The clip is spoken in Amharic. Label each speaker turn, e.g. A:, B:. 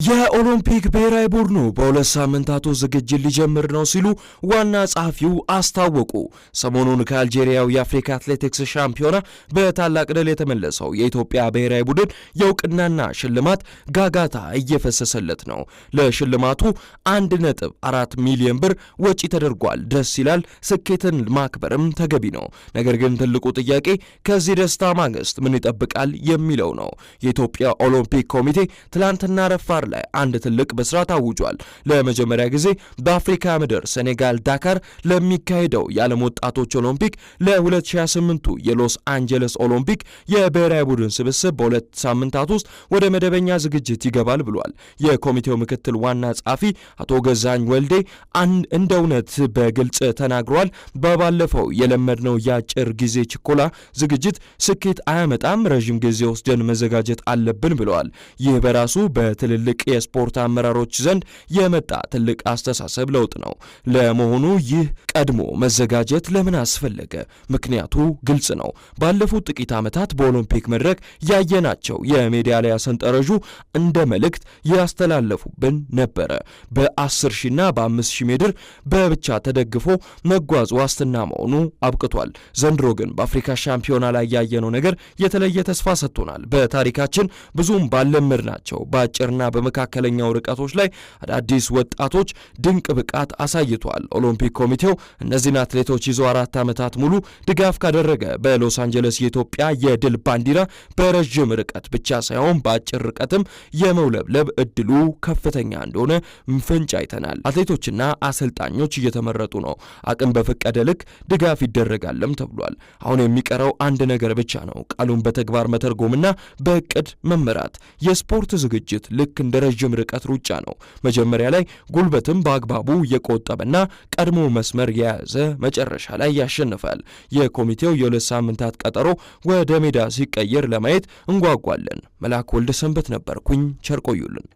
A: የኦሎምፒክ ብሔራዊ ቡድኑ በሁለት ሳምንታት ዝግጅት ሊጀምር ነው ሲሉ ዋና ጸሐፊው አስታወቁ። ሰሞኑን ከአልጄሪያው የአፍሪካ አትሌቲክስ ሻምፒዮና በታላቅ ድል የተመለሰው የኢትዮጵያ ብሔራዊ ቡድን የእውቅናና ሽልማት ጋጋታ እየፈሰሰለት ነው። ለሽልማቱ 1.4 ሚሊዮን ብር ወጪ ተደርጓል። ደስ ይላል፣ ስኬትን ማክበርም ተገቢ ነው። ነገር ግን ትልቁ ጥያቄ ከዚህ ደስታ ማግስት ምን ይጠብቃል የሚለው ነው። የኢትዮጵያ ኦሎምፒክ ኮሚቴ ትላንትና ረፋር ላይ አንድ ትልቅ በስራት አውጇል። ለመጀመሪያ ጊዜ በአፍሪካ ምድር ሴኔጋል ዳካር ለሚካሄደው የዓለም ወጣቶች ኦሎምፒክ ለ2028 የሎስ አንጀለስ ኦሎምፒክ የብሔራዊ ቡድን ስብስብ በሁለት ሳምንታት ውስጥ ወደ መደበኛ ዝግጅት ይገባል ብሏል። የኮሚቴው ምክትል ዋና ጸሐፊ አቶ ገዛኝ ወልዴ እንደ እውነት በግልጽ ተናግሯል። ባለፈው የለመድነው የአጭር ጊዜ ችኮላ ዝግጅት ስኬት አያመጣም፣ ረዥም ጊዜ ወስደን መዘጋጀት አለብን ብለዋል። ይህ በራሱ በትልልቅ የስፖርት አመራሮች ዘንድ የመጣ ትልቅ አስተሳሰብ ለውጥ ነው። ለመሆኑ ይህ ቀድሞ መዘጋጀት ለምን አስፈለገ? ምክንያቱ ግልጽ ነው። ባለፉት ጥቂት ዓመታት በኦሎምፒክ መድረክ ያየናቸው የሜዳሊያ ሰንጠረዡ እንደ መልእክት ያስተላለፉብን ነበረ። በ10 ሺና በ5 ሺህ ሜትር በብቻ ተደግፎ መጓዝ ዋስትና መሆኑ አብቅቷል። ዘንድሮ ግን በአፍሪካ ሻምፒዮና ላይ ያየነው ነገር የተለየ ተስፋ ሰጥቶናል። በታሪካችን ብዙም ባለመድናቸው በአጭርና በመካከለኛው ርቀቶች ላይ አዳዲስ ወጣቶች ድንቅ ብቃት አሳይቷል። ኦሎምፒክ ኮሚቴው እነዚህን አትሌቶች ይዞ 4 ዓመታት ሙሉ ድጋፍ ካደረገ በሎስ አንጀለስ የኢትዮጵያ የድል ባንዲራ በረዥም ርቀት ብቻ ሳይሆን በአጭር ርቀትም የመውለብለብ እድሉ ከፍተኛ እንደሆነ ፍንጭ አይተናል። አትሌቶችና አሰልጣኞች እየተመረጡ ነው። አቅም በፈቀደ ልክ ድጋፍ ይደረጋልም ተብሏል። አሁን የሚቀረው አንድ ነገር ብቻ ነው፣ ቃሉን በተግባር መተርጎምና በእቅድ መመራት። የስፖርት ዝግጅት ልክ እንደ ረዥም ርቀት ሩጫ ነው። መጀመሪያ ላይ ጉልበትም በአግባቡ የቆጠበና ቀድሞ መስመር የያዘ መጨረሻ ላይ ያሸንፋል። የኮሚቴው የሁለት ሳምንታት ቀጠሮ ወደ ሜዳ ሲቀየር ለማየት እንጓጓለን። መላክ ወልደ ሰንበት ነበርኩኝ። ቸር ቆዩልን።